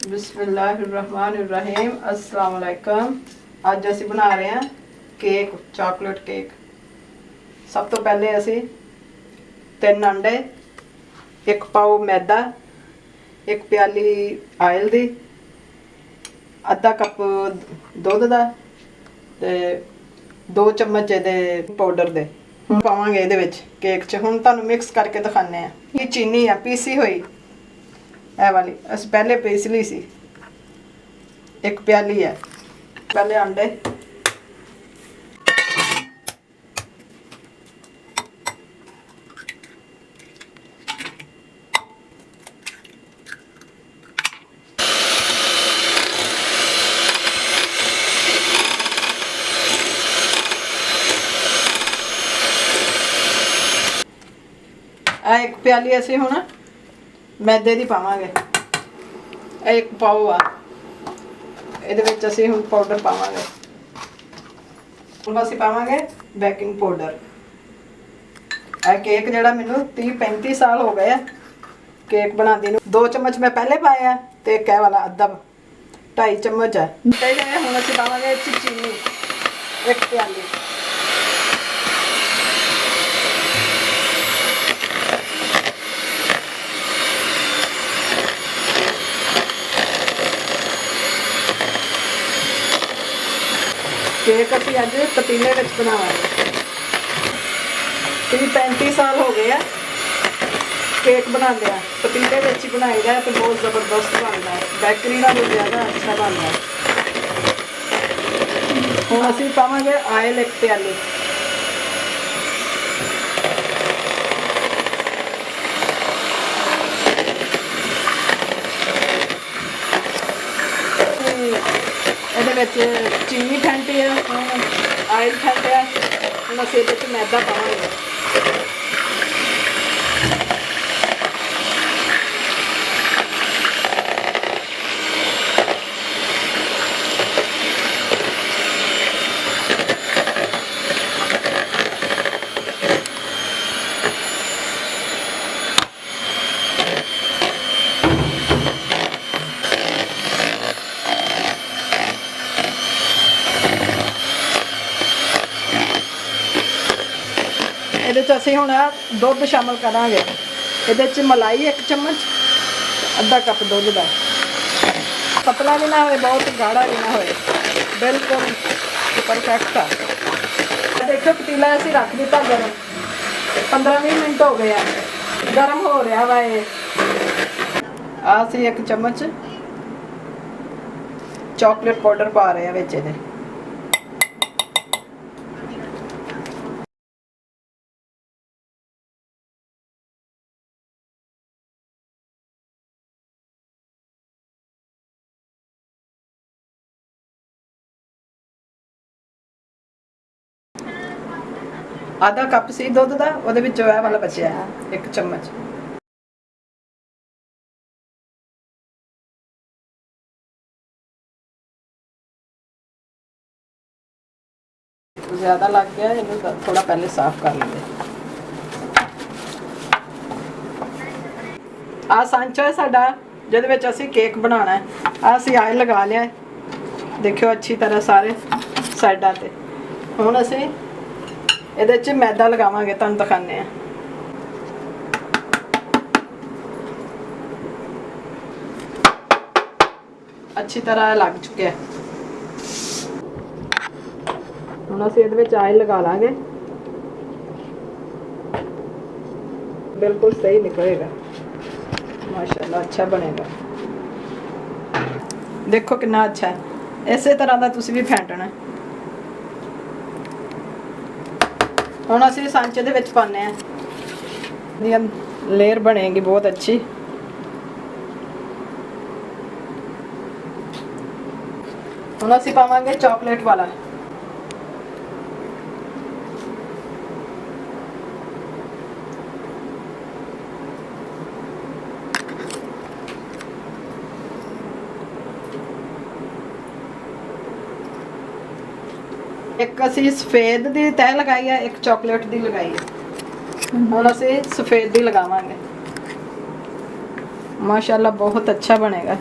बिस्मिल्लाहिर्रहमानिर्रहीम अस्सलाम वालेकुम। ਅੱਜ ਅਸੀਂ ਬਣਾ ਰਹੇ ਹਾਂ ਕੇਕ, ਚਾਕਲੇਟ ਕੇਕ। ਸਭ ਤੋਂ ਪਹਿਲੇ ਅਸੀਂ 3 ਅੰਡੇ, 1 ਪਾਉ ਮੈਦਾ, 1 ਪਿਆਲੀ ਆਇਲ ਦੀ, ਅੱਧਾ ਕੱਪ ਦੁੱਧ ਦਾ ਤੇ 2 ਚਮਚ ਇਹਦੇ ਪਾਊਡਰ ਦੇ ਹੁਣ ਪਾਵਾਂਗੇ ਇਹਦੇ ਵਿੱਚ ਕੇਕ 'ਚ। ਹੁਣ ਤੁਹਾਨੂੰ ਮਿਕਸ ਕਰਕੇ ਦਿਖਾਣੇ ਆ। ਇਹ ਚੀਨੀ ਆ ਪੀਸੀ ਹੋਈ, ਇਹ वाली ਅਸੀਂ पहले पीस ली सी। 1 प्याली है। पहले अंडे एक प्याली असी हुण मैदे दी पावांगे। 1 पाव आ ਇਹਦੇ ਵਿੱਚ ਅਸੀਂ ਹੁਣ ਪਾਊਡਰ ਪਾਵਾਂਗੇ। ਹੁਣ ਅਸੀਂ ਪਾਵਾਂਗੇ ਬੇਕਿੰਗ ਪਾਊਡਰ। ਇਹ ਕੇਕ ਜਿਹੜਾ ਮੈਨੂੰ 30-35 ਸਾਲ ਹੋ ਗਏ ਆ ਕੇਕ ਬਣਾਉਂਦੇ ਨੂੰ। 2 ਚਮਚ ਮੈਂ ਪਹਿਲੇ ਪਾਇਆ ਤੇ ਇੱਕ ਇਹ ਵਾਲਾ ਅੱਧਾ 2.5 ਚਮਚ ਹੈ। ਤੇ ਹੁਣ ਅਸੀਂ ਪਾਵਾਂਗੇ ਚੀਨੀ 1 ਪਿਆਲੀ। केक असी अज पतीले में बनावांगे। 30-35 साल हो गए हैं केक बनाते पतीले में ही बनाईदा तो बहुत जबरदस्त बनता है। बेकरी का भी ज़्यादा अच्छा बनता है। हुण असी पावांगे आयल 1 प्याली। चीनी फेंटी है, आयल फेंटिया, हम असीं मैदा पावांगे। असीं हुण दुध शामिल करांगे। ये मलाई 1 चम्मच, अद्धा कप दुध का। पतला भी ना हो, बहुत गाढ़ा भी ना हो, बिल्कुल परफेक्ट है। देखो पतीला असीं रख दिता गर्म। 15-20 मिनट हो गए हैं, गर्म हो रहा वा। असीं 1 चम्मच चॉकलेट पाउडर पा रहे हैं विच इहदे। आधा कप सी दुध का, वो वाला बचा 1 चम्मच। ज़्यादा लग गया, इन्हें थोड़ा पहले साफ कर लेंगे। आ सांचा है साडा जिहदे विच असीं केक बनाना है। असीं आयल लगा लिया, देखियो अच्छी तरह सारे साइडां ते। हुण असीं ਇਹਦੇ 'ਚ मैदा लगावांगे, तुहानूं दिखाने हैं। अच्छी तरह लग चुके हैं। हुण असीं ਇਹਦੇ ਵਿੱਚ आयल लगा लांगे। बिल्कुल सही निकलेगा माशाल्लाह, अच्छा बनेगा। देखो कितना अच्छा है। इसे तरह का तुसीं भी फेंटना है। ਹੁਣ ਅਸੀਂ सांचे ਦੇ ਵਿੱਚ ਪਾਣੇ ਆ। ये लेयर बनेगी बहुत अच्छी। ਹੁਣ ਅਸੀਂ ਪਾਵਾਂਗੇ चॉकलेट वाला। एक असी सफेद दी तह लगाई है, एक चॉकलेट दी लगाई है। हुण असी सफेद दी लगावांगे। माशाल्लाह बहुत अच्छा बनेगा।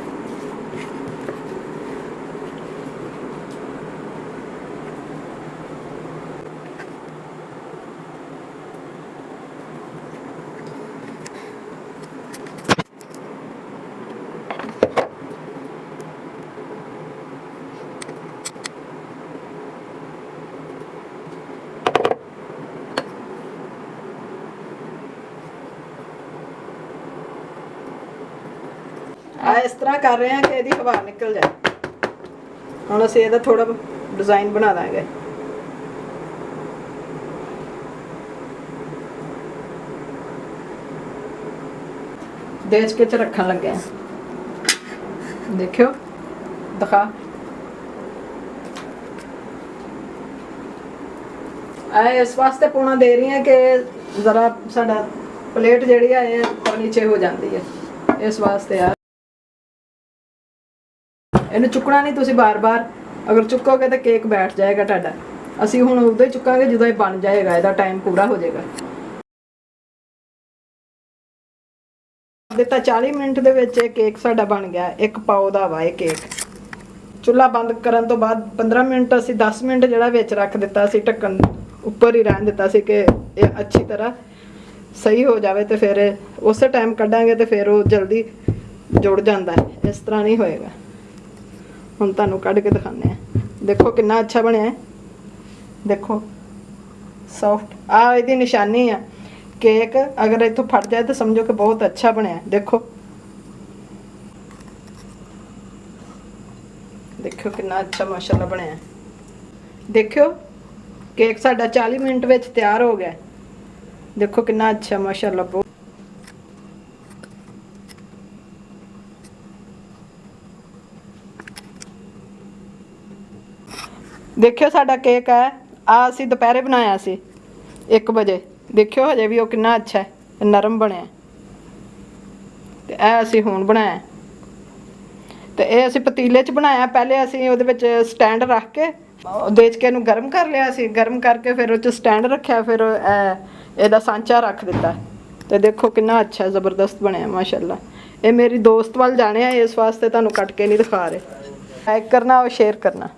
ਆ ਇਸ ਤਰ੍ਹਾਂ ਕਰ ਰਹੇ ਹਾਂ ਕਿ ਇਹਦੀ ਹਵਾ ਨਿਕਲ ਜਾਏ। ਹੁਣ ਅਸੀਂ ਇਹਦਾ ਥੋੜਾ ਡਿਜ਼ਾਈਨ ਬਣਾ ਦਾਂਗੇ। ਦੇਚ ਕੇ ਚ ਰੱਖਣ ਲੱਗੇ ਆ। ਦੇਖਿਓ ਦਿਖਾ इस वास्ते पूना दे रही हैं कि ज़रा साडा प्लेट जिहड़ी है ऊपर नीचे हो जाती है, इस वास्ते यार इन्हू चुकना नहीं तुसी बार बार। अगर चुकोगे तो केक बैठ जाएगा तुहाडा। असी हुण उदों ही चुकांगे जदों ये बन जाएगा, इहदा टाइम पूरा हो जाएगा। दिता 40 मिनट दे विच केक साडा बन गया। एक पाओ दा वा केक। चुल्हा बंद करन तो बाद 15 मिनट असी 10 मिनट जिहड़ा विच रख दिता सी, ढक्कन ऊपर ही रहन दिता सी कि ये अच्छी तरह सही हो जाए। तो फिर उस टाइम कढ़ांगे तो फिर वो जल्दी जुड़ जाता है, इस तरह नहीं होएगा। हुण तुहानूं कढ़ के दिखाने हैं। देखो कितना अच्छा बनया है, देखो सॉफ्ट। आ इहदी निशानी है केक अगर इत्थों फट जाए तो समझो कि बहुत अच्छा बनया है। देखो देखो कितना अच्छा माशाल्लाह बनया है। देखो केक साडा 40 मिनट में तैयार हो गया। देखो कितना अच्छा माशाल्लाह। बहुत देखियो साडा केक है आ असी दोपहरे बनाया सी 1 बजे। देखियो हजे भी वो कितना अच्छा है, नरम बनया। ते ए असी हुण बनाया ते ए असी पतीले च बनाया। पहले असी उहदे विच स्टैंड रख के देचके नूं गर्म कर लिया सी। गर्म करके फिर उस स्टैंड रखा, फिर इहदा सांचा रख दिता। तो देखो कितना अच्छा ज़बरदस्त बनया माशाल्लाह। ये मेरी दोस्त वाल जाने हैं, इस वास्ते तुहानूं कट के नहीं दिखा रहे। लाइक करना और शेयर करना।